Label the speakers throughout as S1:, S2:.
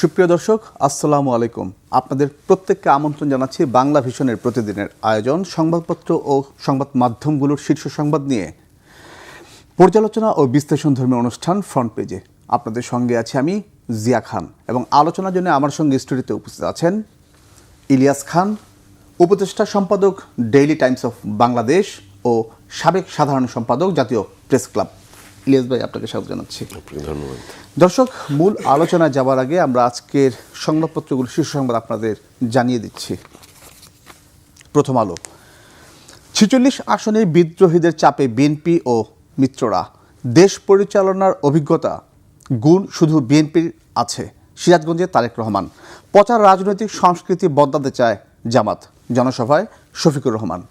S1: সুপ্রিয় দর্শক, আসসালামু আলাইকুম। আপনাদের প্রত্যেককে আমন্ত্রণ জানাচ্ছি বাংলা ভিশনের প্রতিদিনের আয়োজন সংবাদপত্র ও সংবাদ মাধ্যমগুলোর শীর্ষ সংবাদ নিয়ে পর্যালোচনা ও বিশ্লেষণধর্মী অনুষ্ঠান ফ্রন্ট পেজে। আপনাদের সঙ্গে আছি আমি জিয়া খান এবং আলোচনার জন্য আমার সঙ্গে স্টুডিওতে উপস্থিত আছেন ইলিয়াস খান, উপদেষ্টা সম্পাদক ডেইলি টাইমস অফ বাংলাদেশ ও সাবেক সাধারণ সম্পাদক জাতীয় প্রেস ক্লাব। ইলিয়াস ভাই, আপনাকে স্বাগত জানাচ্ছি।
S2: ধন্যবাদ।
S1: দর্শক, মূল আলোচনায় যাওয়ার আগে আমরা আজকের সংবাদপত্রগুলো শীর্ষ সংবাদ আপনাদের জানিয়ে দিচ্ছি। প্রথম আলো, ৪৬ আসনে বিদ্রোহীদের চাপে বিএনপি ও মিত্ররা, দেশ পরিচালনার অভিজ্ঞতা গুণ শুধু বিএনপির আছে। সিরাজগঞ্জে তারেক রহমান, পচা রাজনৈতিক সংস্কৃতি বদলাতে চায় জামাত, জনসভায় শফিকুর রহমান।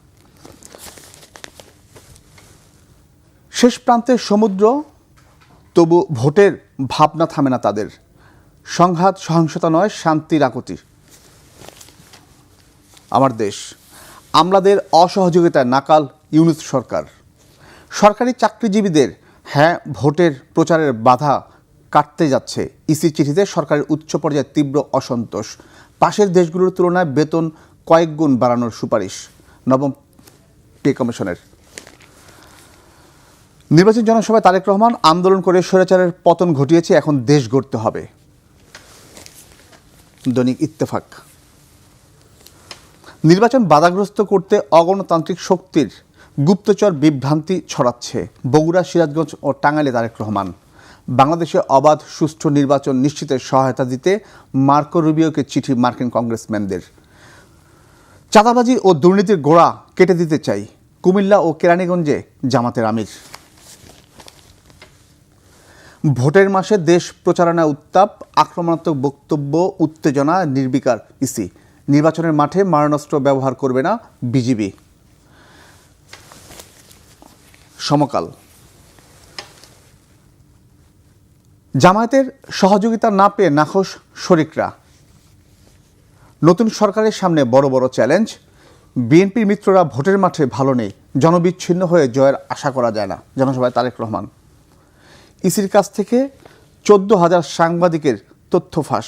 S1: শেষ প্রান্তে সমুদ্র, তবু ভোটের ভাবনা থামে না তাদের। সংঘাত সহিংসতা নয়, শান্তির আকুতি। আমার দেশ, আমলাদের অসহযোগিতায় নাকাল ইউনূস সরকার। সরকারি চাকরিজীবীদের হ্যাঁ ভোটের প্রচারের বাধা কাটতে যাচ্ছে ইসি চিঠিতে সরকারের উচ্চ পর্যায়ে তীব্র অসন্তোষ। পাশের দেশগুলোর তুলনায় বেতন কয়েক গুণ বাড়ানোর সুপারিশ নবম পে কমিশনের। নির্বাচন জনসভায় তারেক রহমান, আন্দোলন করে স্বৈরাচারের পতন ঘটিয়েছে, এখন দেশ গড়তে হবে। দৈনিক ইত্তেফাক, নির্বাচন বাধাগ্রস্ত করতে অগণতান্ত্রিক শক্তির গুপ্তচর বিভ্রান্তি ছড়াচ্ছে। বগুড়া, সিরাজগঞ্জ ও টাঙ্গাইলে তারেক রহমান। বাংলাদেশে অবাধ সুষ্ঠু নির্বাচন নিশ্চিতের সহায়তা দিতে মার্কো রুবিওকে চিঠি মার্কিন কংগ্রেসম্যানদের। চাঁদাবাজি ও দুর্নীতির গোড়া কেটে দিতে চাই, কুমিল্লা ও কেরানীগঞ্জে জামাতের আমির। ভোটের মাসে দেশ প্রচারণায় উত্তাপ, আক্রমণাত্মক বক্তব্য, উত্তেজনা, নির্বিকার ইসি। নির্বাচনের মাঠে মারণাস্ত্র ব্যবহার করবে না বিজিবি। সমকাল, জামায়াতের সহযোগিতা না পেয়ে নাখোশ শরিকরা। নতুন সরকারের সামনে বড় বড় চ্যালেঞ্জ। বিএনপির মিত্ররা ভোটের মাঠে ভালো নেই, জনবিচ্ছিন্ন হয়ে জয়ের আশা করা যায় না, জনসভায় তারেক রহমান। ইসির কাছ থেকে 14,000 সাংবাদিকের তথ্য ফাঁস।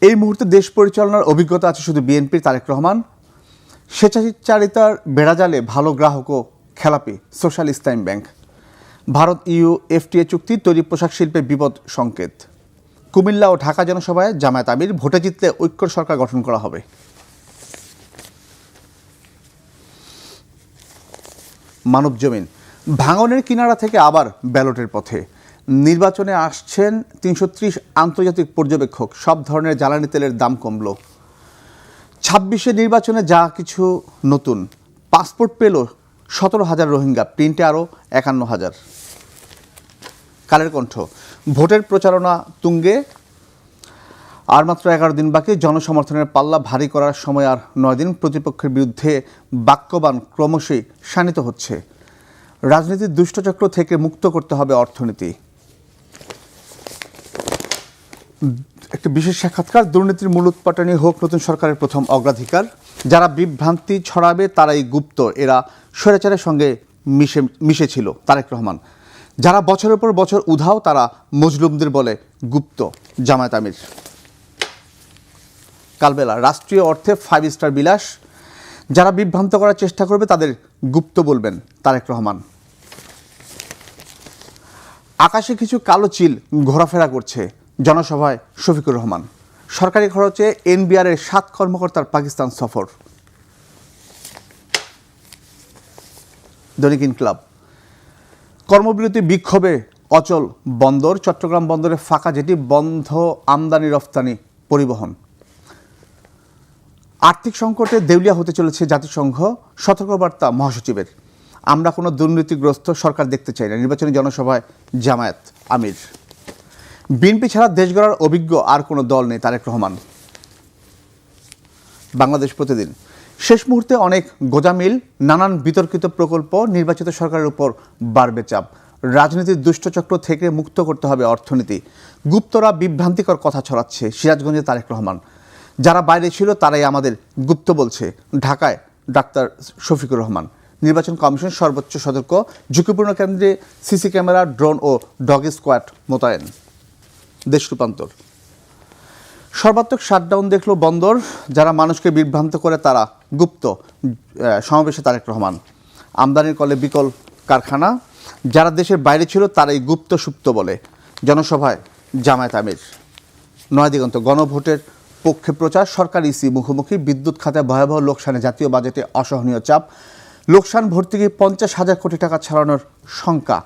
S1: এই মুহূর্তে দেশ পরিচালনার অভিজ্ঞতা আছে শুধু বিএনপির, তারেক রহমান। স্বেচ্ছাচারিতার বেড়াজালে ভালো গ্রাহকও খেলাপি, social Islam bank. Bharat EU FTA চুক্তি, তৈরি পোশাক শিল্পে বিপদ সংকেত। কুমিল্লা ও ঢাকা জনসভায় জামায়াত আমির, ভোটে জিতলে ঐক্য সরকার গঠন করা হবে। মানব জমিন, ভাঙনের কিনারা থেকে আবার ব্যালটের পথে। নির্বাচনে আসছেন 330 আন্তর্জাতিক পর্যবেক্ষক, সব ধরনের জ্বালানি তেলের দাম কমল। 26 নির্বাচনে যা কিছু নতুন, পাসপোর্ট পেল 17,000 রোহিঙ্গা, প্রিন্টে আরও 51,000। কালের কণ্ঠ, ভোটের প্রচারণা তুঙ্গে, আর মাত্র 11 দিন বাকি, জনসমর্থনের পাল্লা ভারী করার সময় আর 9 দিন। প্রতিপক্ষের বিরুদ্ধে বাক্যবান ক্রমশই শানিত হচ্ছে। রাজনীতির দুষ্টচক্র থেকে মুক্ত করতে হবে অর্থনীতি। একটা বিশেষ সাক্ষাৎকার, দুর্নীতির মূলোৎপাটনই হোক নতুন সরকারের প্রথম অগ্রাধিকার। যারা বিভ্রান্তি ছড়াবে তারাই গুপ্ত, এরা স্বৈরাচারের সঙ্গে মিশেছিল, তারেক রহমান। যারা বছরের পর বছর উধাও তারা মজলুমদের বলে গুপ্ত, জামায়াত আমির। কালবেলা, রাষ্ট্রীয় অর্থে 5 স্টার বিলাস, যারা বিভ্রান্ত করার চেষ্টা করবে তাদের গুপ্ত বলবেন, তারেক রহমান। আকাশে কিছু কালো চিল ঘোরাফেরা করছে, জনসভায় শফিকুর রহমান। সরকারি খরচে এনবিআরের 7 কর্মকর্তার পাকিস্তান সফর। দৈনিক ইনকিলাব, কর্মবিরতি বিক্ষোভে অচল বন্দর, চট্টগ্রাম বন্দরে ফাঁকা জেটি, বন্ধ আমদানি রফতানি পরিবহন। আর্থিক সংকটে দেউলিয়া হতে চলেছে জাতিসংঘ, সতর্কবার্তা মহাসচিবের। আমরা কোনো দুর্নীতিগ্রস্ত সরকার দেখতে চাই না, নির্বাচনী জনসভায় জামায়াত আমির। বিএনপি ছাড়া দেশ গড়ার অভিজ্ঞ আর কোনো দল নেই, তারেক রহমান। বাংলাদেশ প্রতিদিন, শেষ মুহূর্তে অনেক গোজামিল, নানান বিতর্কিত প্রকল্প, নির্বাচিত সরকারের উপর বাড়বে চাপ। রাজনীতির দুষ্টচক্র থেকে মুক্ত করতে হবে অর্থনীতি। গুপ্তরা বিভ্রান্তিকর কথা ছড়াচ্ছে, সিরাজগঞ্জে তারেক রহমান। যারা বাইরে ছিল তারাই আমাদের গুপ্ত বলছে, ঢাকায় ডাক্তার শফিকুর রহমান। নির্বাচন কমিশন সর্বোচ্চ সতর্ক, ঝুঁকিপূর্ণ কেন্দ্রে সিসি ক্যামেরা, ড্রোন ও ডগ স্কোয়াড মোতায়েন। দেশ রূপান্তর। সর্বাত্মক শাটডাউন দেখল বন্দর, যারা মানুষকে বিভ্রান্ত করে তারা গুপ্ত। সমাবেশে তারেক রহমান। আমদানির কলে বিকল কারখানা, যারা দেশের বাইরে ছিল তারাই গুপ্ত সুপ্ত বলে। জনসভায় জামায়াত আমির। নয়াদিগন্ত। গণভোটের পক্ষে প্রচার, সরকার ইসি মুখোমুখি। বিদ্যুৎ খাতে ভয়াবহ লোকসানে জাতীয় বাজেটে অসহনীয় চাপ। লোকসান ভর্তুকি 50,000 কোটি টাকা ছাড়ানোর শঙ্কা।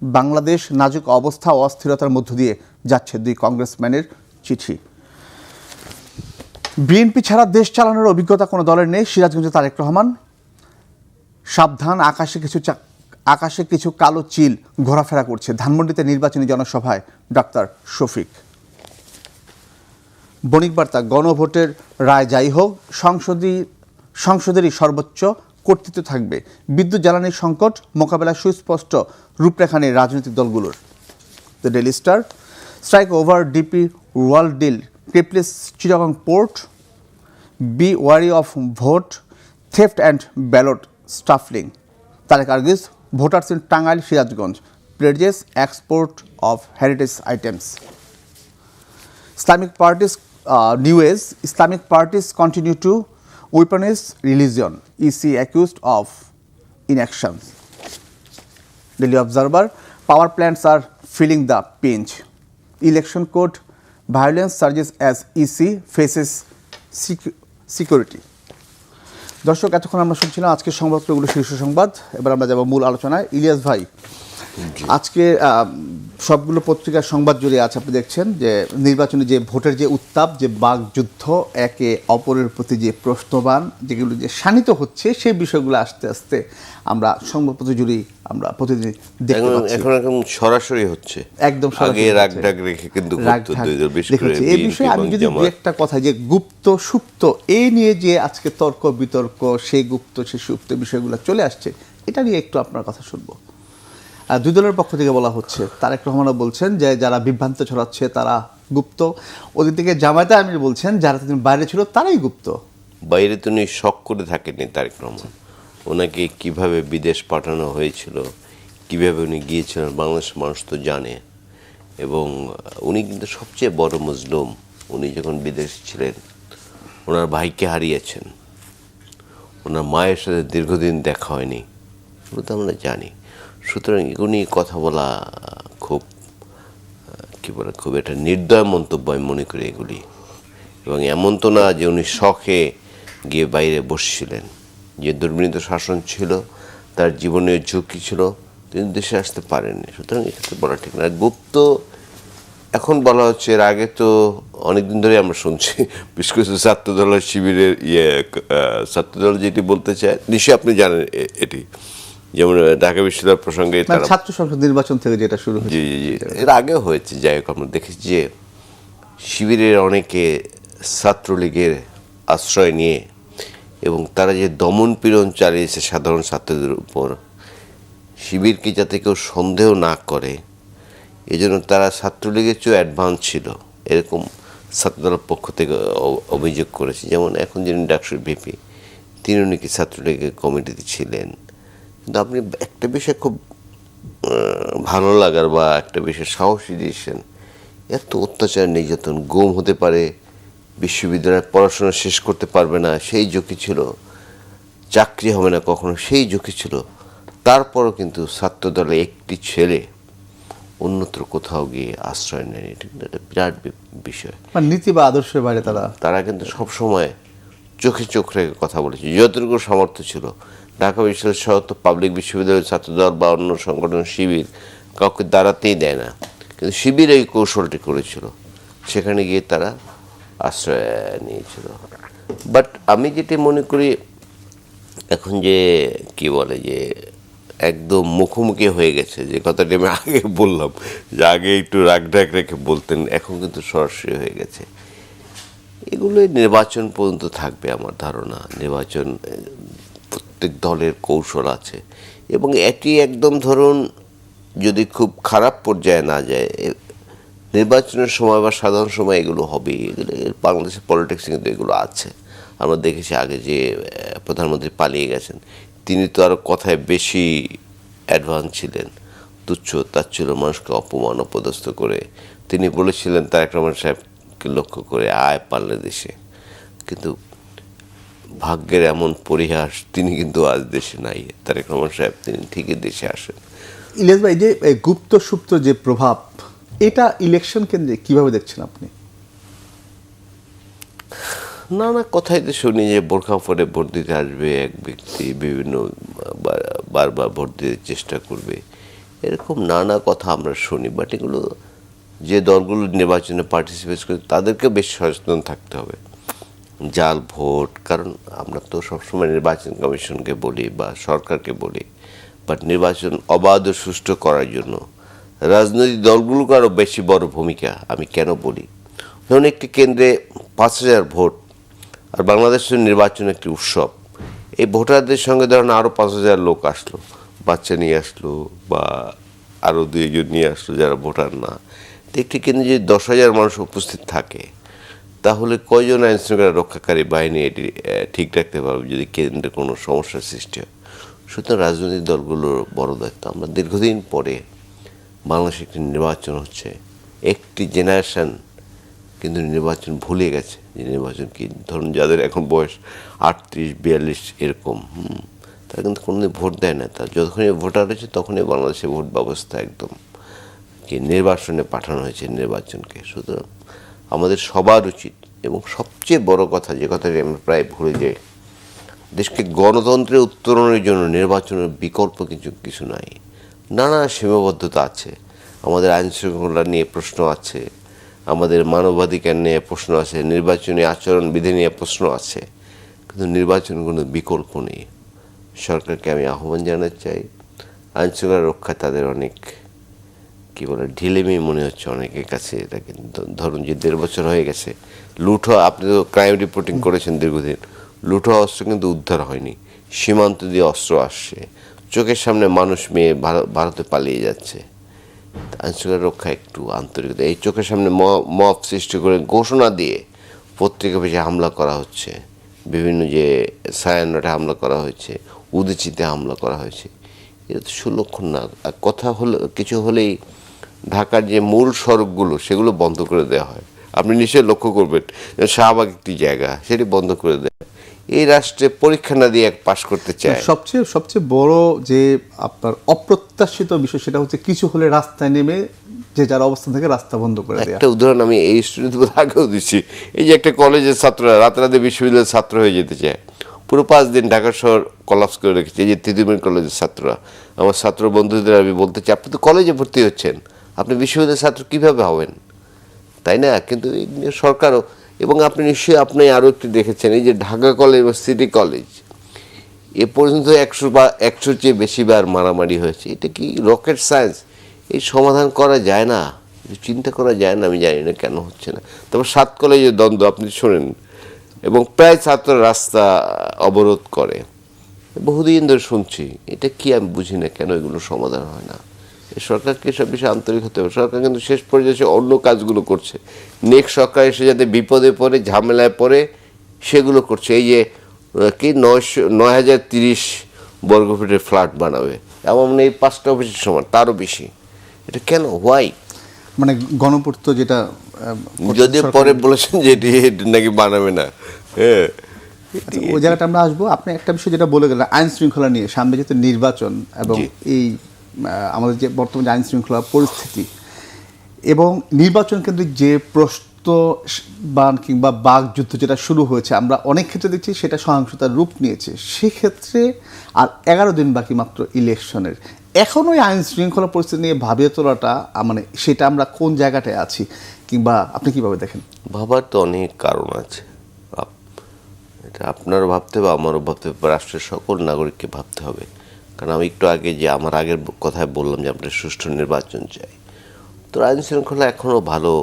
S1: বাংলাদেশ নাজুক অবস্থা ও অস্থিরতার মধ্য দিয়ে যাচ্ছে, 2 কংগ্রেসম্যানের চিঠি। বিএনপি ছাড়া দেশ চালানোর অভিজ্ঞতা কোনো দলের নেই, সিরাজগঞ্জে তারেক রহমান। সাবধান, আকাশে কিছু কালো চিল ঘোরাফেরা করছে। ধানমন্ডিতে নির্বাচনী জনসভায় ডাক্তার শফিক। বণিক বার্তা। গণভোটের রায় যাই হোক, সংসদেরই সর্বোচ্চ কর্তৃত্ব থাকবে। বিদ্যুৎ জ্বালানির সংকট মোকাবেলায় সুস্পষ্ট রূপরেখা নেই রাজনৈতিক দলগুলোর। The Daily Star. Strike over DP World deal, cripples Chittagong port. Be wary of vote theft and ballot stuffing. Tarique urges voters in Tangail, Sirajganj. Pledges export of heritage items. Islamic parties, new age, Islamic parties continue to weaponize religion. EC accused of inaction. Daily Observer. Power plants are feeling the pinch. Election code violence surges as EC faces security. দর্শক, এতক্ষণ আমরা শুনছিলাম আজকের সংবাদগুলো, শীর্ষ সংবাদ। এবার আমরা যাব মূল আলোচনায়। ইলিয়াস ভাই, আজকে সবগুলো পত্রিকার সংবাদ জুড়ে আছে, আপনি দেখছেন যে নির্বাচনে যে ভোটের যে উত্তাপ, যে বাকযুদ্ধ, একে অপরের প্রতি যে প্রশ্নবাণ, যেগুলো যে শানিত হচ্ছে, সেই বিষয়গুলো আস্তে আস্তে আমরা সংবাদপত্র জুড়েই আমরা প্রতিদিন দেখতে পাচ্ছি।
S2: এখন সরাসরি হচ্ছে,
S1: একদম
S2: আগে রাগ ডাক রেখে কিন্তু
S1: এই বিষয়ে আমি যদি দু একটা কথা, যে গুপ্ত সুপ্ত এই নিয়ে যে আজকে তর্ক বিতর্ক, সেই গুপ্ত সেই সুপ্ত বিষয়গুলো চলে আসছে, এটা নিয়ে একটু আপনার কথা শুনবো। 2 দলের পক্ষ থেকে বলা হচ্ছে, তারেক রহমানও বলছেন যে যারা বিভ্রান্ত ছড়াচ্ছে তারা গুপ্ত। ওদিক থেকে জামায়াতে আমির বলছেন যারা বাইরে ছিল তারাই গুপ্ত।
S2: বাইরে তো উনি শখ করে থাকেননি তারেক রহমান। ওনাকে কিভাবে বিদেশ পাঠানো হয়েছিল, কিভাবে উনি গিয়েছিলেন, বাংলাদেশের মানুষ তো জানে। এবং উনি কিন্তু সবচেয়ে বড় মজলুম। উনি যখন বিদেশে ছিলেন, ওনার ভাইকে হারিয়েছেন, ওনার মায়ের সাথে দীর্ঘদিন দেখা হয়নি, এগুলো তো আমরা জানি। সুতরাং এগুলি কথা বলা খুব খুব একটা নির্দয় মন্তব্য আমি মনে করি এগুলি। এবং এমন তো না যে উনি শখে গিয়ে বাইরে বসছিলেন। যে দুর্বিনীত শাসন ছিল, তার জীবনের ঝুঁকি ছিল, তিনি দেশে আসতে পারেননি। সুতরাং এক্ষেত্রে বলা ঠিক না। গুপ্ত এখন বলা হচ্ছে, এর আগে তো অনেকদিন ধরে আমরা শুনছি, বিশেষ করে ছাত্রদলের শিবিরের ছাত্রদল যেটি বলতে চায়, নিশ্চয়ই আপনি জানেন এটি, যেমন ঢাকা বিশ্ববিদ্যালয় প্রসঙ্গে
S1: ছাত্র সংসদ নির্বাচন থেকে যেটা শুরু হয়েছে,
S2: জি, এর আগেও হয়েছে। যাই হোক, আমরা দেখেছি যে শিবিরের অনেকে ছাত্রলীগের আশ্রয় নিয়ে এবং তারা যে দমন পীড়ন চালিয়েছে সাধারণ ছাত্রদের উপর, শিবিরকে যাতে কেউ সন্দেহ না করে, এজন্য তারা ছাত্রলীগের চেয়েও অ্যাডভান্স ছিল, এরকম ছাত্রদলের পক্ষ থেকে অভিযোগ করেছে। যেমন এখন যিনি ডাকসুর ভিপি, তিনি নাকি ছাত্রলীগের কমিটিতে ছিলেন। কিন্তু আপনি একটা বিষয় খুব ভালো লাগার বা একটা বিষয় সাহসী দিয়েছেন, এত অত্যাচার নির্যাতন, গুম হতে পারে, বিশ্ববিদ্যালয়ে পড়াশোনা শেষ করতে পারবে না সেই ঝুঁকি ছিল, চাকরি হবে না কখনো সেই ঝুঁকি ছিল। তারপরও কিন্তু ছাত্রদলে একটি ছেলে অন্যত্র কোথাও গিয়ে আশ্রয় নেয়নি। এটা কিন্তু একটা বিরাট বিষয়।
S1: নীতি বা আদর্শের বাইরে
S2: তারা কিন্তু সবসময় চোখে চোখ রেখে কথা বলেছে, যতটুকু সামর্থ্য ছিল। ঢাকা বিশ্ববিদ্যালয় সহ তো পাবলিক বিশ্ববিদ্যালয়ের ছাত্রদল বা অন্য সংগঠন শিবির কাউকে দাঁড়াতেই দেয় না, কিন্তু শিবির এই কৌশলটি করেছিল, সেখানে গিয়ে তারা আশ্রয় নিয়েছিল। বাট আমি যেটি মনে করি, এখন যে কি বলে যে একদম মুখোমুখি হয়ে গেছে, যে কথাটি আমি আগে বললাম, যে আগে একটু রাগ ঢাক রেখে বলতেন, এখন কিন্তু সরাসরি হয়ে গেছে। এগুলোই নির্বাচন পর্যন্ত থাকবে আমার ধারণা। নির্বাচন প্রত্যেক দলের কৌশল আছে, এবং এটি একদম ধরুন যদি খুব খারাপ পর্যায়ে না যায়, নির্বাচনের সময় বা সাধারণ সময় এগুলো হবে। এগুলো বাংলাদেশের পলিটিক্সে কিন্তু এগুলো আছে। আমরা দেখেছি আগে যে প্রধানমন্ত্রী পালিয়ে গেছেন, তিনি তো আরও কথায় বেশি অ্যাডভান্স ছিলেন, তুচ্ছ তাচ্ছিল্য মানুষকে অপমান অপদস্থ করে তিনি বলেছিলেন তারেক রহমান সাহেবকে লক্ষ্য করে, আয় পারলে দেশে। কিন্তু ভাগ্যের এমন পরিহাস, তিনি কিন্তু আজ দেশে নাই। তারেক রহমান সাহেব তিনি ঠিকই দেশে আসেন।
S1: ইলিয়াস ভাই, যে গুপ্ত সুপ্ত যে প্রভাব, এটা ইলেকশন কেন্দ্রে কিভাবে দেখছেন আপনি?
S2: নানা কথাই তো শুনি যে বোরখা পরে ভোট দিতে আসবে এক ব্যক্তি, বিভিন্ন বারবার ভোট দিতে চেষ্টা করবে, এরকম নানা কথা আমরা শুনি। বাট এগুলো যে দলগুলো নির্বাচনে পার্টিসিপেট করে তাদেরকে বেশ সচেতন থাকতে হবে। জাল ভোট, কারণ আমরা তো সবসময় নির্বাচন কমিশনকে বলি বা সরকারকে বলি, বাট নির্বাচন অবাধ ও সুষ্ঠু করার জন্য রাজনৈতিক দলগুলোকে আরও বেশি বড় ভূমিকা। আমি কেন বলি, ধরুন একটি কেন্দ্রে 5,000 ভোট, আর বাংলাদেশের নির্বাচন একটি উৎসব। এই ভোটারদের সঙ্গে ধরেন আরও 5,000 লোক আসলো, বাচ্চা নিয়ে আসলো বা আরও 2-1 নিয়ে আসলো যারা ভোটার না। তো একটি কেন্দ্রে যদি 10,000 মানুষ উপস্থিত থাকে, তাহলে কয়জন আইন শৃঙ্খলা রক্ষাকারী বাহিনী এটি ঠিক রাখতে পারবে যদি কেন্দ্রে কোনো সমস্যার সৃষ্টি হয়? সুতরাং রাজনৈতিক দলগুলোর বড় দায়িত্ব। আমরা দীর্ঘদিন পরে বাংলাদেশে একটি নির্বাচন হচ্ছে, একটি জেনারেশন কিন্তু নির্বাচন ভুলে গেছে যে নির্বাচন কি। ধরুন যাদের এখন বয়স 38-42 এরকম, তারা কিন্তু কোনোদিন ভোট দেয় না। তার যতক্ষণই ভোটার হয়েছে তখনই বাংলাদেশে ভোট ব্যবস্থা একদম কি নির্বাচনে পাঠানো হয়েছে নির্বাচনকে। সুতরাং আমাদের সবার উচিত, এবং সবচেয়ে বড় কথা যে কথাটি আমরা প্রায় ভুলে যাই, দেশকে গণতন্ত্রের উত্তরণের জন্য নির্বাচনের বিকল্প কিছু নাই। নানা সীমাবদ্ধতা আছে, আমাদের আইন শৃঙ্খলা নিয়ে প্রশ্ন আছে, আমাদের মানবাধিকার নিয়ে প্রশ্ন আছে, নির্বাচনী আচরণবিধি নিয়ে প্রশ্ন আছে, কিন্তু নির্বাচনের কোনো বিকল্প নেই। সরকারকে আমি আহ্বান জানাতে চাই, আইন শৃঙ্খলা রক্ষায় তাদের অনেক কী বলে ঢিলেমি মনে হচ্ছে অনেকের কাছে। এটা কিন্তু ধরুন যে 1.5 বছর হয়ে গেছে, লুট হওয়া, আপনি তো ক্রাইম রিপোর্টিং করেছেন দীর্ঘদিন, লুট হওয়া অস্ত্র কিন্তু উদ্ধার হয়নি। সীমান্ত দিয়ে অস্ত্র আসছে, চোখের সামনে মানুষ মেয়ে ভারতে পালিয়ে যাচ্ছে। আইনশৃঙ্খলা রক্ষা একটু আন্তরিকতা। এই চোখের সামনে মব সৃষ্টি করে ঘোষণা দিয়ে পত্রিকা পেশে হামলা করা হচ্ছে, বিভিন্ন যে সায়ানটে হামলা করা হয়েছে, উদীচিতে হামলা করা হয়েছে, এটা তো সুলক্ষণ না। আর কথা হলে কিছু হলেই ঢাকার যে মূল সড়কগুলো সেগুলো বন্ধ করে দেওয়া হয়। আপনি নিশ্চয়ই লক্ষ্য করবেন, শাহবাগ একটি জায়গা, সেটি বন্ধ করে দেয়। এই রাষ্ট্রে পরীক্ষা না দিয়ে পাশ করতে চায়।
S1: সবচেয়ে বড় যে আপনার অপ্রত্যাশিত বিষয়, সেটা হচ্ছে কিছু হলে রাস্তায় নেমে যে যার অবস্থান থেকে রাস্তা বন্ধ করে দেয়া।
S2: একটা উদাহরণ আমি এই স্টুডেন্ট আগেও দিচ্ছি। এই যে একটা কলেজের ছাত্ররা রাতে বিশ্ববিদ্যালয়ের ছাত্র হয়ে যেতে চায়, পুরো 5 দিন ঢাকা শহর কলাপস করে রেখেছে। এই যে তিতুমির কলেজের ছাত্ররা, আমার ছাত্র বন্ধুদের আমি বলতে চাই, আপনি তো কলেজে ভর্তি হচ্ছেন, আপনি বিশ্ববিদ্যালয়ের ছাত্র কীভাবে হবেন, তাই না? কিন্তু সরকারও, এবং আপনি নিশ্চয়ই আপনি আরও একটু দেখেছেন, এই যে ঢাকা কলেজ বা সিটি কলেজ, এ পর্যন্ত 100 চেয়ে বেশিবার মারামারি হয়েছে। এটা কি রকেট সায়েন্স? এই সমাধান করা যায় না, চিন্তা করা যায় না, আমি জানি না কেন হচ্ছে না। তারপর 7 কলেজের দ্বন্দ্ব আপনি শোনেন, এবং প্রায় ছাত্র রাস্তা অবরোধ করে, বহুদিন ধরে শুনছি। এটা কি আমি বুঝি না কেন এগুলো সমাধান হয় না। এই সরকারকে এসব বিষয়ে আন্তরিক হতে হবে। সরকার কিন্তু শেষ পর্যায়ে অন্য কাজগুলো করছে, নেক্সট সরকার এসে যাতে বিপদে পড়ে ঝামেলায় পড়ে সেগুলো করছে। এই যে কি 9,030 বর্গফিটের ফ্ল্যাট বানাবে, এমন এই 5টা অফিসের সমান, তারও বেশি। এটা কেন, হোয়াই?
S1: মানে গণপূর্ত যেটা
S2: যদিও পরে বলেছেন যে এটি নাকি বানাবে না। হ্যাঁ,
S1: ওই জায়গাটা আমরা আসবো। আপনি একটা বিষয় যেটা বলে গেলেন আইন শৃঙ্খলা নিয়ে, সামনে যেহেতু নির্বাচন এবং এই আমাদের যে বর্তমান আইন শৃঙ্খলা পরিস্থিতি এবং নির্বাচন কেন্দ্রিক যে প্রশ্নবাণ কিংবা বাকযুদ্ধ যেটা শুরু হয়েছে, আমরা অনেক ক্ষেত্রে দেখছি সেটা সহিংসতার রূপ নিয়েছে। সেক্ষেত্রে আর 11 দিন বাকি মাত্র ইলেকশনের, এখন ওই আইন শৃঙ্খলা পরিস্থিতি নিয়ে ভাবিয়ে তোলাটা, মানে সেটা আমরা কোন জায়গাটায় আছি, কিংবা আপনি কিভাবে দেখেন?
S2: ভাবার তো অনেক কারণ আছে। এটা আপনারও ভাবতে হবে, আমারও ভাবতে হবে, রাষ্ট্রের সকল নাগরিককে ভাবতে হবে। কারণ আমি একটু আগে যে আমার আগের কথায় বললাম যে আমরা সুষ্ঠু নির্বাচন চাই, তো আইন শৃঙ্খলা এখনও ভালো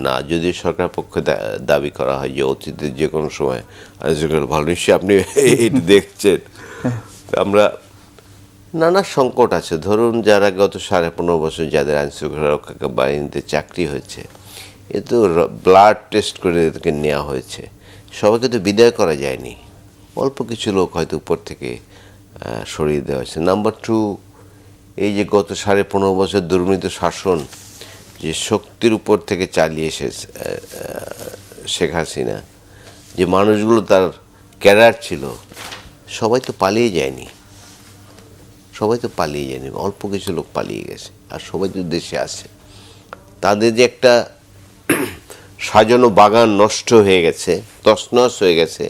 S2: না, যদিও সরকার পক্ষে দাবি করা হয় যে অতীতের যে কোনো সময় আইন শৃঙ্খলা ভালো। নিশ্চয়ই আপনি এটি দেখছেন। আমরা নানা সংকট আছে। ধরুন যারা গত 15.5 বছর যাদের আইন শৃঙ্খলা রক্ষা বাহিনীতে চাকরি হয়েছে, এ তো ব্লাড টেস্ট করে এদেরকে নেওয়া হয়েছে। সবাইকে তো বিদায় করা যায়নি, অল্প কিছু লোক হয়তো উপর থেকে সরিয়ে দেওয়া হয়েছে। নাম্বার 2, এই যে গত 15.5 বছর দুর্নীতি শাসন যে শক্তির উপর থেকে চালিয়ে এসেছে শেখ হাসিনা, যে মানুষগুলো তার ক্যাডার ছিল, সবাই তো পালিয়ে যায়নি, অল্প কিছু লোক পালিয়ে গেছে, আর সবাই তো দেশে আছে। তাদের যে একটা সাজানো বাগান নষ্ট হয়ে গেছে, তছনছ হয়ে গেছে,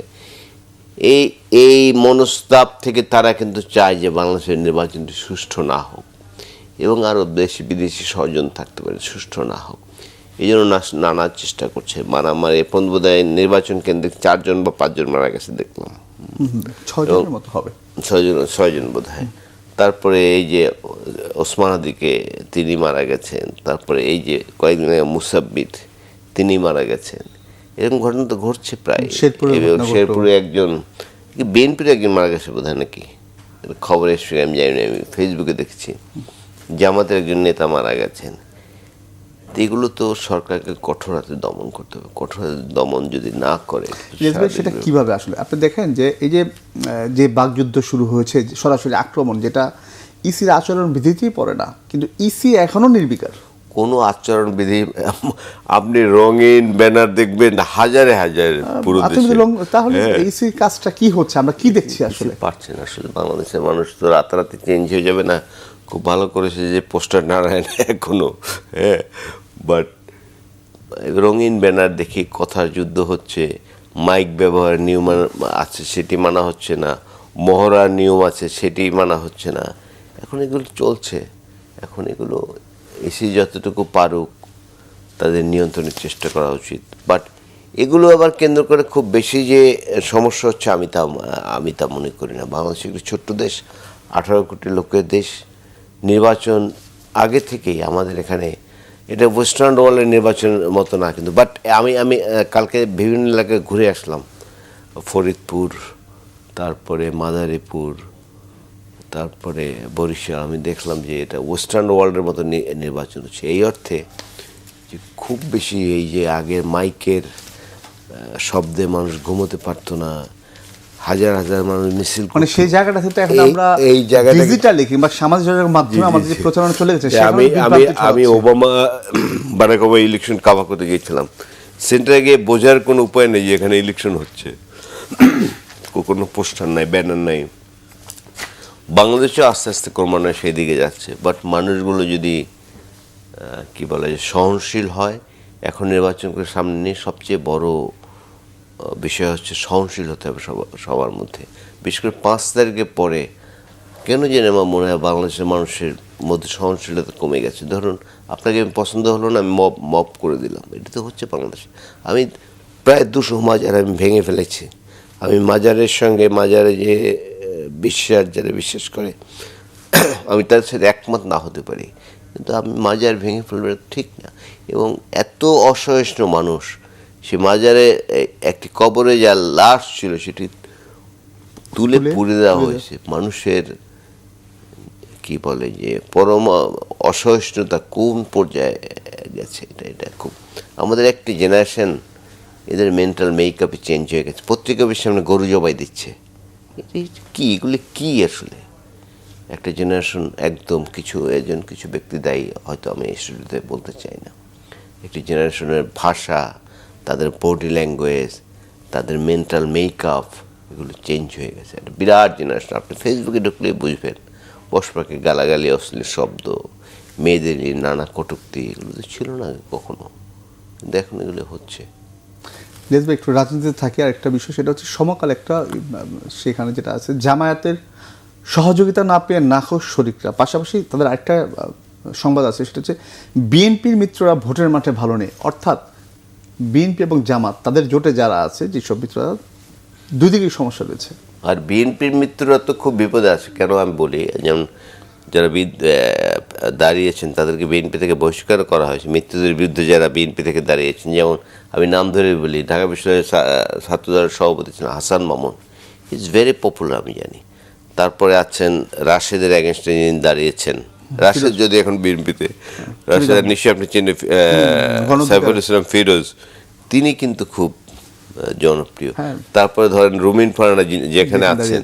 S2: এই মনস্তাপ থেকে তারা কিন্তু চায় যে বাংলাদেশের নির্বাচনটি সুষ্ঠু না হোক এবং আরও দেশি বিদেশি স্বজন থাকতে পারে, সুষ্ঠু না হোক। এই জন্য নানা চেষ্টা করছে মারামারি। এখন বোধহয় নির্বাচন কেন্দ্রে 4 জন বা 5 জন মারা গেছে দেখলাম,
S1: 6 জনের মতো হবে,
S2: 6 জন বোধ হয়। তারপরে এই যে ওসমান হাদিকে, তিনি মারা গেছেন। তারপরে এই যে কয়েকদিন আগে মুসাব্বির, তিনি মারা গেছেন। এরকম ঘটনা তো ঘটছে প্রায়। শেরপুরে একজন, বিএনপির একজন মারা গেছে বোধ হয় নাকি, খবর এসে আমি জানি না, আমি ফেসবুকে দেখছি। জামাতের একজন নেতা মারা গেছেন। এগুলো তো সরকারকে কঠোর হাতে দমন করতে হবে। কঠোর হাতে দমন যদি না করে,
S1: সেটা কিভাবে আসলে আপনি দেখেন যে এই যে বাকযুদ্ধ শুরু হয়েছে, সরাসরি আক্রমণ, যেটা ইসির আচরণ বিধিতেই পড়ে না, কিন্তু ইসি এখনো নির্বিকার।
S2: কোনো আচরণবিধি, আপনি রঙিন ব্যানার দেখবেন হাজারে হাজারে পুরো দেশে।
S1: তাহলে ইসির কাজটা কি হচ্ছে, আমরা কি দেখছি আসলে?
S2: পারছেন আসলে বাংলাদেশের মানুষ তো রাতারাতি চেঞ্জ হয়ে যাবে না। খুব ভালো করেছে যে পোস্টার নারায়ণ এখনো, বাট রঙিন ব্যানার দেখি কথার যুদ্ধ হচ্ছে, মাইক ব্যবহার নিয়ম আছে সেটি মানা হচ্ছে না, মহড়ার নিয়ম আছে সেটি মানা হচ্ছে না। এখন এগুলো চলছে। এখন এগুলো এসি যতটুকু পারুক তাদের নিয়ন্ত্রণের চেষ্টা করা উচিত। বাট এগুলো আবার কেন্দ্র করে খুব বেশি যে সমস্যা হচ্ছে আমি তা মনে করি না। বাংলাদেশ একটি ছোট্ট দেশ, 18 কোটি লোকের দেশ। নির্বাচন আগে থেকেই আমাদের এখানে, এটা ওয়েস্টার্ন ওয়ার্ল্ডের নির্বাচনের মতো না কিন্তু। বাট আমি কালকে বিভিন্ন এলাকায় ঘুরে আসলাম, ফরিদপুর, তারপরে মাদারীপুর, তারপরে বরিশাল। আমি দেখলাম যে এটা ওয়েস্টার্ন ওয়ার্ল্ডের মতো নির্বাচন হচ্ছে। এই অর্থে যে খুব বেশি এই যে আগের মাইকের শব্দে মানুষ ঘুমোতে পারতো না, হাজার হাজার মানুষ মিছিল,
S1: মানে সেই জায়গাটা থেকে এখন আমরা
S2: এই জায়গাটা
S1: ডিজিটালি কিংবা সামাজিক যোগাযোগের মাধ্যমে আমাদের যে প্রচারণা চলে গেছে।
S2: আমি বারাক ওবামা ইলেকশন কাভার করতে গিয়েছিলাম, সেন্টারে গিয়ে বোঝার কোনো উপায় নেই যে এখানে ইলেকশন হচ্ছে। কোনো পোস্টার নাই, ব্যানার নাই। বাংলাদেশেও আস্তে আস্তে ক্রমান্বয়ে সেই দিকে যাচ্ছে। বাট মানুষগুলো যদি কি বলে সহনশীল হয়, এখন নির্বাচন করে সামনে নিয়ে সবচেয়ে বড় বিষয় হচ্ছে সহনশীল হতে হবে সবার মধ্যে। বিশেষ করে 5 তারিখের পরে কেন যেন আমার মনে হয় বাংলাদেশের মানুষের মধ্যে সহনশীলতা কমে গেছে। ধরুন আপনাকে পছন্দ হলো না, আমি মব করে দিলাম, এটা তো হচ্ছে বাংলাদেশে। আমি প্রায় 200 মাজার আমি ভেঙে ফেলেছি। আমি মাজারের সঙ্গে, মাজারে যে যারা বিশ্বাস করে, আমি তার সাথে একমত না হতে পারি, কিন্তু আমি মাজার ভেঙে ফেলবে ঠিক না। এবং এত অসহিষ্ণু মানুষ, সে মাজারে একটি কবরে যা লাশ ছিল সেটি তুলে পুড়ে দেওয়া হয়েছে। মানুষের কি বলে যে পরম অসহিষ্ণুতা কোন পর্যায়ে গেছে, এটা খুব আমাদের একটি জেনারেশন, এদের মেন্টাল মেকআপে চেঞ্জ হয়ে গেছে। পত্রিকা বিশ্বের সামনে গরু জবাই দিচ্ছে, কি এগুলি কি আসলে? একটা জেনারেশন একদম কিছু ব্যক্তি দায়ী, হয়তো আমি এই স্টুডিওতে বলতে চাই না। একটি জেনারেশনের ভাষা, তাদের বডি ল্যাঙ্গুয়েজ, তাদের মেন্টাল মেকআপ, এগুলো চেঞ্জ হয়ে গেছে। একটা বিরাট জেনারেশন। আপনি ফেসবুকে ঢুকলেই বুঝবেন, পশপাকে গালাগালি, অশ্লীল শব্দ, মেয়েদের নানা কটূক্তি, এগুলো তো ছিল না কখনো, কিন্তু এখন এগুলো হচ্ছে।
S1: একটু রাজনীতিতে থাকে আর একটা বিষয়, সেটা হচ্ছে সমকাল একটা, সেখানে যেটা আছে জামায়াতের সহযোগিতা না পেয়ে নাখোশ শরিকরা। পাশাপাশি তাদের আরেকটা সংবাদ আছে, সেটা হচ্ছে বিএনপির মিত্ররা ভোটের মাঠে ভালো নেই। অর্থাৎ বিএনপি এবং জামাত, তাদের জোটে যারা আছে, যেসব মিত্ররা, দুই দিকেই সমস্যা রয়েছে।
S2: আর বিএনপির মিত্ররা তো খুব বিপদে আছে। কেন আমি বলি, যেমন যারা দাঁড়িয়েছেন তাদেরকে বিএনপি থেকে বহিষ্কার করা হয়েছে। মিত্রদের বিরুদ্ধে যারা বিএনপি থেকে দাঁড়িয়েছেন, যেমন আমি নাম ধরে বলি, ঢাকা বিশ্ববিদ্যালয়ের ছাত্রদলের সভাপতি ছিলেন Hasan Mamun, is very popular, আমি জানি। তারপরে আছেন রাশেদের এগেনস্টে যিনি দাঁড়িয়েছেন, রাশেদ যদি এখন বিএনপিতে, রাশেদ নিশ্চয়ই আপনি চেনেন, সাইফুল ইসলাম ফিরোজ, তিনি কিন্তু খুব জনপ্রিয়। তারপরে ধরেন রুমিন ফারহানা যেখানে আছেন,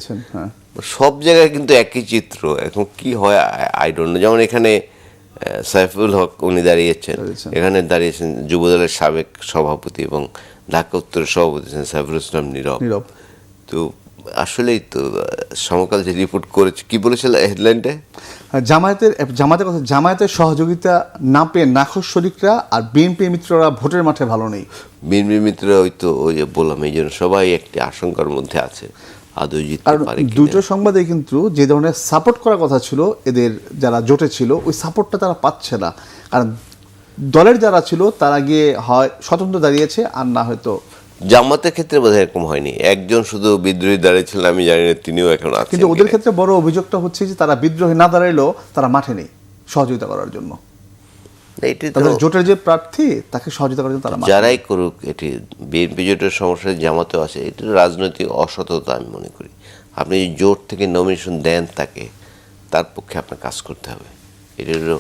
S2: সব জায়গায় কিন্তু একই চিত্র। এখন কি হয় আই ডোন্ট নো। যেমন এখানে সাইফুল হক উনি দাঁড়িয়েছেন, এখানে দাঁড়িয়েছেন যুবদলের সাবেক সভাপতি এবং ঢাকা উত্তরের সভাপতি ছিলেন সাইফুল ইসলাম নীরব। তো আসলেই তো সমকাল যে রিপোর্ট করেছে, কি বলেছিল হেডলাইনটা?
S1: জামায়াতের সহযোগিতা না পেয়ে নাখোশ শরিকরা আর বিএনপি মিত্ররা ভোটের মাঠে ভালো নেই।
S2: বিএনপি মিত্ররা ওই যে বললাম, এই জন্য সবাই একটি আশঙ্কার মধ্যে আছে আদৌ জিততে পারে কিনা।
S1: দুটো সংবাদে কিন্তু যে ধরনের সাপোর্ট করার কথা ছিল এদের যারা জোটে ছিল, ওই সাপোর্টটা তারা পাচ্ছে না। কারণ দলের যারা ছিল তারা গিয়ে হয় স্বতন্ত্র দাঁড়িয়েছে, আর না হয়তো
S2: জামাতের ক্ষেত্রে বোধহয় এরকম হয়নি। একজন শুধু বিদ্রোহী দাঁড়িয়েছিলেন, আমি জানি না তিনিও এখন আছেন।
S1: কিন্তু ওদের ক্ষেত্রে বড় অভিযোগটা হচ্ছে যে তারা বিদ্রোহী না দাঁড়াইলেও তারা মাঠে নেই সহযোগিতা করার জন্য। জোটের যে প্রার্থী তাকে সহযোগিতা করার জন্য তারা
S2: যারাই করুক, এটি বিএনপি জোটের সমস্যা জামাতেও আছে। এটি রাজনৈতিক অসততা আমি মনে করি। আপনি জোট থেকে নমিনেশন দেন তাকে, তার পক্ষে আপনার কাজ করতে হবে। এটি হলো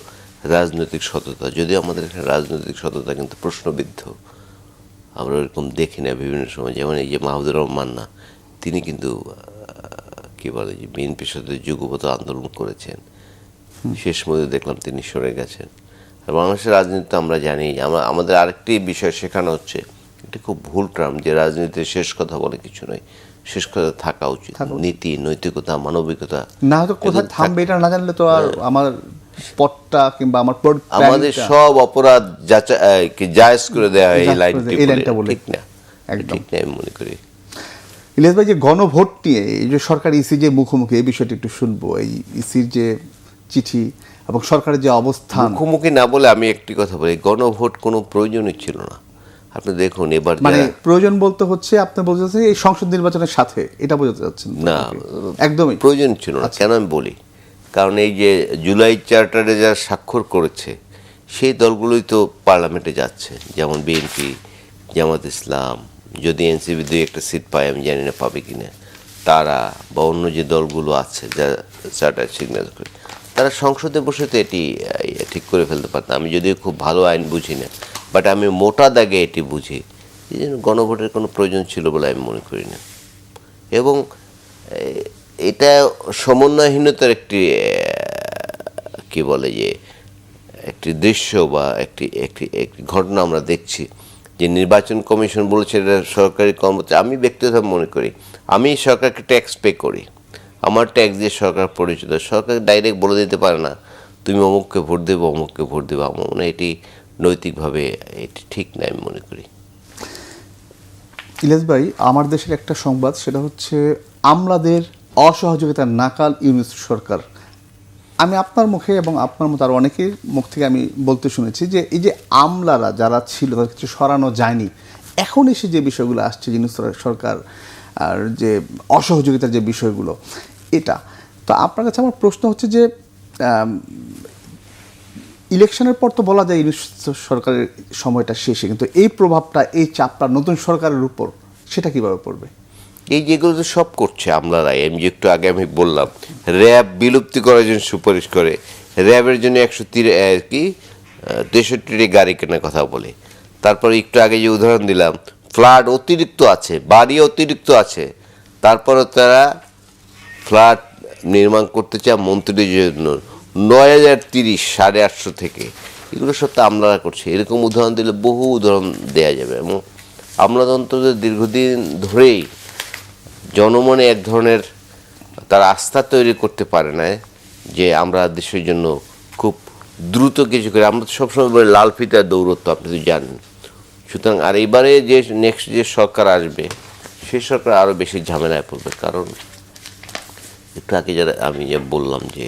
S2: রাজনৈতিক সততা। যদিও আমাদের এখানে রাজনৈতিক সততা কিন্তু প্রশ্নবিদ্ধ, আমরা ওরকম দেখি না বিভিন্ন সময়। যেমন এই যে মাহমুদুর রহমান না, তিনি কিন্তু কি বলে যে বিএনপির সাথে যুগপৎ আন্দোলন করেছেন, শেষ মধ্যে দেখলাম তিনি সরে গেছেন। আর বাংলাদেশের রাজনীতি আমরা জানি, আমাদের আরেকটি বিষয় শেখানো হচ্ছে, এটি খুব ভুল টার্ম যে রাজনীতির শেষ কথা বলে কিছু নয়, শেষ কথা থাকা উচিত। নীতি, নৈতিকতা, মানবিকতা
S1: না হয়তো কোথায় থামবে এটা না জানলে তো আর আমার পথটা কিংবা আমার
S2: আমাদের সব অপরাধ জায়েজ করে দেওয়া হয় এই লাইনটা বলে। ঠিক না, ঠিক না আমি মনে করি।
S1: ইলিয়াস ভাই, যে গণভোট নিয়ে এই যে সরকার ইসি যে মুখোমুখি, এই বিষয়টা একটু শুনবো। এই ইসির যে চিঠি এবং সরকারের যে অবস্থান,
S2: মুখোমুখি না বলে আমি একটি কথা বলি, গণভোট কোনো প্রয়োজনই ছিল না। আপনি দেখুন এবার
S1: মানে প্রয়োজন বলতে হচ্ছে আপনি বলতে চাচ্ছেন এই সংসদ নির্বাচনের সাথে, এটা বোঝাতে চাচ্ছেন?
S2: না,
S1: একদমই
S2: প্রয়োজন ছিল না। কেন আমি বলি, কারণ এই যে জুলাই চার্টারে যারা স্বাক্ষর করেছে সেই দলগুলোই তো পার্লামেন্টে যাচ্ছে, যেমন বিএনপি, জামাত ইসলাম। যদি এনসিপি 2-1টা সিট পায়, আমি জানি না পাবে কিনা, তারা বা অন্য যে দলগুলো আছে যারা চার্টার সিগনেচার করে, তারা সংসদে বসে তো এটি ঠিক করে ফেলতে পারত। আমি যদিও খুব ভালো আইন বুঝি না, বাট আমি মোটা দাগে এটি বুঝি। এই জন্য গণভোটের কোনো প্রয়োজন ছিল বলে আমি মনে করি না। এবং এটা সমন্বয়হীনতার একটি কি বলে যে একটি দৃশ্য বা একটি একটি একটি ঘটনা আমরা দেখছি, যে নির্বাচন কমিশন বলেছে এটা সরকারি কর্মচারী। আমি ব্যক্তিগতভাবে মনে করি, আমি সরকারকে ট্যাক্স পে করি, আমার ট্যাক্স দিয়ে সরকার পরিচিত। সরকার ডাইরেক্ট বলে দিতে পারে না তুমি অমুককে ভোট দেবো, অমুককে ভোট দেবো। আমার মনে হয় এটি নৈতিকভাবে এটি ঠিক না, আমি মনে করি।
S1: ইলিয়াস ভাই, আমার দেশের একটা সংবাদ, সেটা হচ্ছে আমলাদের অসহযোগিতার নাকাল ইউনূস সরকার। আমি আপনার মুখে এবং আপনার মতো আর অনেকের মুখ থেকে আমি বলতে শুনেছি যে এই যে আমলারা যারা ছিল তাদের কিছু সরানো যায়নি, এখন এসে যে বিষয়গুলো আসছে ইউনূস সরকার আর যে অসহযোগিতার যে বিষয়গুলো, এটা তো আপনার কাছে আমার প্রশ্ন হচ্ছে যে ইলেকশনের পর তো বলা যায় ইউনূস সরকারের সময়টা শেষে, কিন্তু এই প্রভাবটা, এই চাপটা নতুন সরকারের উপর সেটা কিভাবে পড়বে?
S2: এই যেগুলো তো সব করছে আমলারাই। আমি যে একটু আগে আমি বললাম র্যাব বিলুপ্তি করার জন্য সুপারিশ করে, র্যাবের জন্য 163টি গাড়ি কেনার কথা বলে। তারপরে একটু আগে যে উদাহরণ দিলাম, ফ্লাড অতিরিক্ত আছে, বাড়ি অতিরিক্ত আছে, তারপরে তারা ফ্ল্যাট নির্মাণ করতে চায় মন্ত্রীদের জন্য 9030, 850 থেকে। এগুলো সব তো আমলারা করছে। এরকম উদাহরণ দিলে বহু উদাহরণ দেওয়া যাবে। এবং আমলাতন্ত্র দীর্ঘদিন ধরেই জনমনে এক ধরনের তার আস্থা তৈরি করতে পারে না যে আমরা দেশের জন্য খুব দ্রুত কিছু করে। আমরা তো সবসময় বলি লাল ফিতার দৌরত্ব, আপনি তো জানেন। সুতরাং আর এবারে যে নেক্সট যে সরকার আসবে, সেই সরকার আরও বেশি ঝামেলায় পড়বে। কারণ একটু আগে যারা আমি যে বললাম যে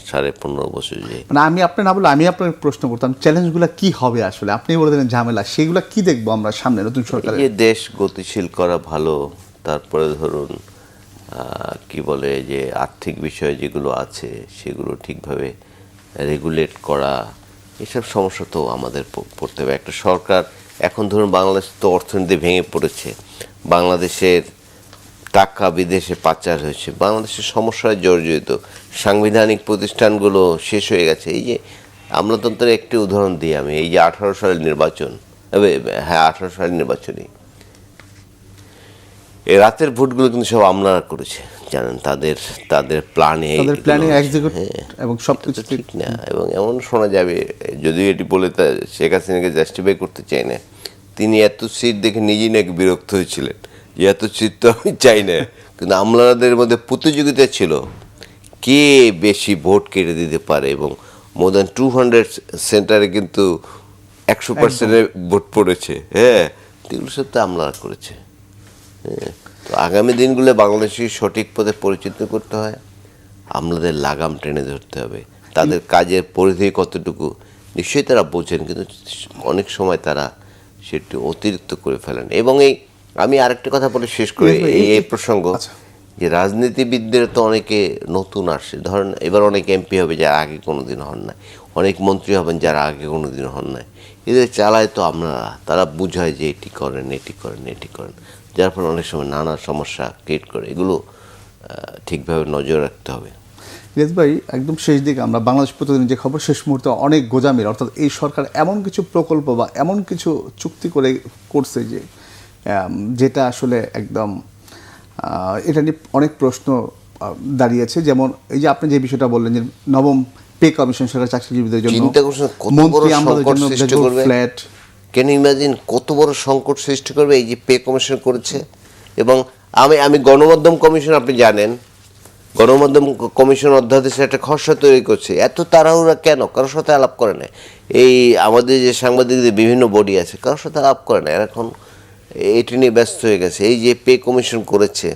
S2: 15.5 বছর যে,
S1: মানে আমি আপনি না বলে আমি আপনাকে প্রশ্ন করতাম চ্যালেঞ্জগুলো কি হবে আসলে, আপনি বলে দিলেন ঝামেলা, সেগুলো কি দেখবো আমরা সামনে নতুন সরকার?
S2: যে দেশ গতিশীল করা ভালো, তারপরে ধরুন কি বলে যে আর্থিক বিষয় যেগুলো আছে সেগুলো ঠিকভাবে রেগুলেট করা, এসব সমস্যা তো আমাদের পড়তে হবে। একটা সরকার এখন ধরুন বাংলাদেশ তো অর্থনীতি ভেঙে পড়েছে, বাংলাদেশের টাকা বিদেশে পাচার হয়েছে, বাংলাদেশের সমস্যায় জর্জরিত, সাংবিধানিক প্রতিষ্ঠানগুলো শেষ হয়ে গেছে। এই যে আমলাতন্ত্রের একটি উদাহরণ দিই আমি, এই যে 18 সালের নির্বাচন, হ্যাঁ 18 সালের নির্বাচনই এই রাতের ভোটগুলো কিন্তু সব আমলারা করেছে, জানেন, তাদের প্ল্যানে
S1: এক্সিকিউট এবং সব কিছু
S2: ঠিক না। এবং এমন শোনা যাবে, যদিও এটি বলে তা শেখ হাসিনাকে জাস্টিফাই করতে চাই না, তিনি এত সিট দেখে নিজেই নাকি বিরক্ত হয়েছিলেন যে এত সিট তো আমি চাই না, কিন্তু আমলাদের মধ্যে প্রতিযোগিতা ছিল কে বেশি ভোট কেটে দিতে পারে, এবং মোর দ্যান 200 সেন্টারে কিন্তু 100% ভোট পড়েছে। হ্যাঁ, এগুলো সব তো আমলারা করেছে। হ্যাঁ, তো আগামী দিনগুলো বাংলাদেশকে সঠিক পথে পরিচিত করতে হয়, আমলাদের লাগাম টেনে ধরতে হবে, তাদের কাজের পরিধি কতটুকু নিশ্চয়ই তারা বোঝেন, কিন্তু অনেক সময় তারা সেটি অতিরিক্ত করে ফেলেন। এবং আমি আরেকটা কথা বলে শেষ করি এই প্রসঙ্গ, যে রাজনীতিবিদদের তো অনেকে নতুন আসে, ধরেন এবার অনেক এমপি হবে যারা আগে কোনোদিন হন না, অনেক মন্ত্রী হবেন যারা আগে কোনোদিন হন না, এদের চালায় তো আপনারা, তারা বুঝায় যে এটি করেন এটি করেন এটি করেন, যার ফলে অনেক সময় নানা সমস্যা ক্রিয়েট করে। এগুলো ঠিকভাবে নজর রাখতে হবে।
S1: ইলিয়াস ভাই, একদম শেষ দিকে আমরা বাংলাদেশ প্রতিদিন যে খবর, শেষ মুহূর্তে অনেক গোজামিল, অর্থাৎ এই সরকার এমন কিছু প্রকল্প বা এমন কিছু চুক্তি করছে যে যেটা আসলে একদম এটা নিয়ে অনেক প্রশ্ন দাঁড়িয়েছে। যেমন এই যে আপনি যে বিষয়টা বললেন যে নবম পে কমিশন সরকার চাকরিজীবীদের জন্য,
S2: চিন্তা করছেন কত বড় সংকট সৃষ্টি করবে, ক্যান ইউ ইমাজিন কত বড় সংকট সৃষ্টি করবে এই যে পে কমিশন করেছে। এবং আমি গণমাধ্যম কমিশন, আপনি জানেন গণমাধ্যম কমিশন অধ্যাদেশে একটা খসড়া তৈরি করছে, এত তাড়াহুড়া কেন? কারোর সাথে আলাপ করে না। এই আমাদের যে সাংবাদিকদের বিভিন্ন বডি আছে, কারোর সাথে আলাপ করে না, এখন এটি নিয়ে ব্যস্ত হয়ে গেছে। এই যে পে কমিশন করেছে,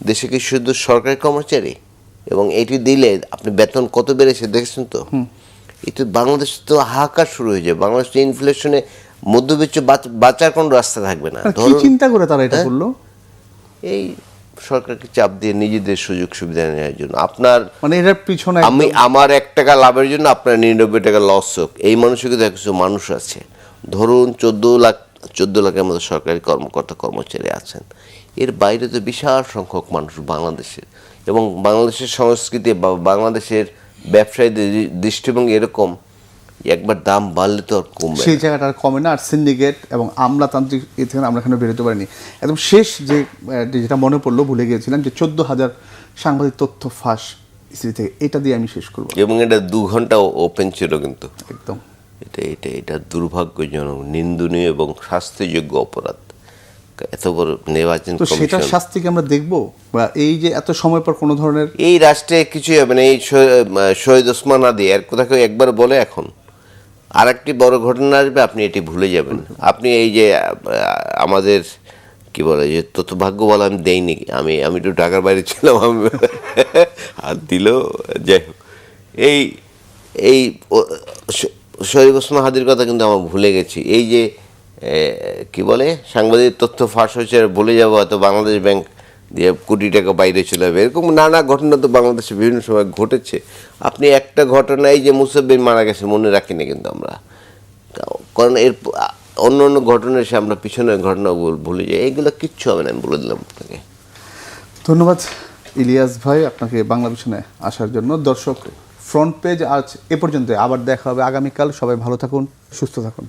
S2: দেশে কি শুধু সরকারি কর্মচারী? এবং এটি দিলে আপনি বেতন কত বেড়েছে দেখছেন তো? এটি বাংলাদেশ তো হাহাকার শুরু হয়ে যায়। বাংলাদেশ ইনফ্লেশনে মধ্যবিত্ত বাঁচার কোনো রাস্তা থাকবে না।
S1: কি চিন্তা করে তারা এটা করলো?
S2: এই সরকারকে চাপ দিয়ে নিজেদের সুযোগ সুবিধা নেওয়ার জন্য। আপনার
S1: মানে এটার পিছনে
S2: আমার 1 টাকা লাভের জন্য আপনার 99 টাকা লস হোক, এই মানসিকতা কিছু মানুষ আছে। ধরুন 14 লাখের মতো সরকারি কর্মকর্তা কর্মচারী আছেন, এর বাইরে তো বিশাল সংখ্যক মানুষ বাংলাদেশের, এবং বাংলাদেশের সংস্কৃতি বা বাংলাদেশের ব্যবসায়ীদের দৃষ্টিভঙ্গি এরকম, একবার দাম বাড়লে তো আর কমবে,
S1: সেই জায়গাটা আর কমে না। আর সিন্ডিকেট এবং আমলাতান্ত্রিক এ থেকে আমরা এখানে বেরোতে পারিনি। একদম শেষ যেটা মনে পড়লো, ভুলে গিয়েছিলাম, যে 14,000 সাংবাদিক তথ্য ফাঁস ইসি থেকে, এটা দিয়ে আমি শেষ করবো।
S2: এবং এটা 2 ঘন্টা ওপেন ছিল, কিন্তু
S1: একদম
S2: এটা দুর্ভাগ্যজনক, নিন্দনীয় এবং শাস্তিযোগ্য অপরাধ। এত বড় নির্বাচন
S1: তো সেটার শাস্তিকে আমরা দেখবো, বা এই যে এত সময় পর কোনো ধরনের
S2: এই রাষ্ট্রে কিছুই হবে না। এই শহীদ ওসমান আদি এর কথা কেউ একবার বলে, এখন আর একটি বড় ঘটনা আসবে, আপনি এটি ভুলে যাবেন। আপনি এই যে আমাদের কি বলে যে তত ভাগ্য বলা আমি দেইনি, আমি একটু ঢাকার বাইরে ছিলাম, আমি আর দিল, যাই হোক, এই শহীদ ওসমান হাদির কথা কিন্তু আমরা ভুলে গেছি। এই যে কি বলে সাংবাদিক তথ্য ফাঁস হয়েছে, ভুলে যাবো হয়তো বাংলাদেশ ব্যাংক দিয়ে কোটি টাকা বাইরে চলে যাবে, এরকম নানা ঘটনা তো বাংলাদেশে বিভিন্ন সময় ঘটেছে। আপনি একটা ঘটনায় যে মুসাব্বির মারা গেছে মনে রাখি না কিন্তু আমরা, কারণ এর অন্য অন্য ঘটনা এসে আমরা পিছনের ঘটনা ভুলে যাই। এইগুলো কিচ্ছু হবে না, আমি বলে দিলাম আপনাকে।
S1: ধন্যবাদ ইলিয়াস ভাই আপনাকে বাংলা ভিশনে আসার জন্য। দর্শক, ফ্রন্ট পেজ আজ এ পর্যন্ত, আবার দেখা হবে আগামীকাল। সবাই ভালো থাকুন, সুস্থ থাকুন।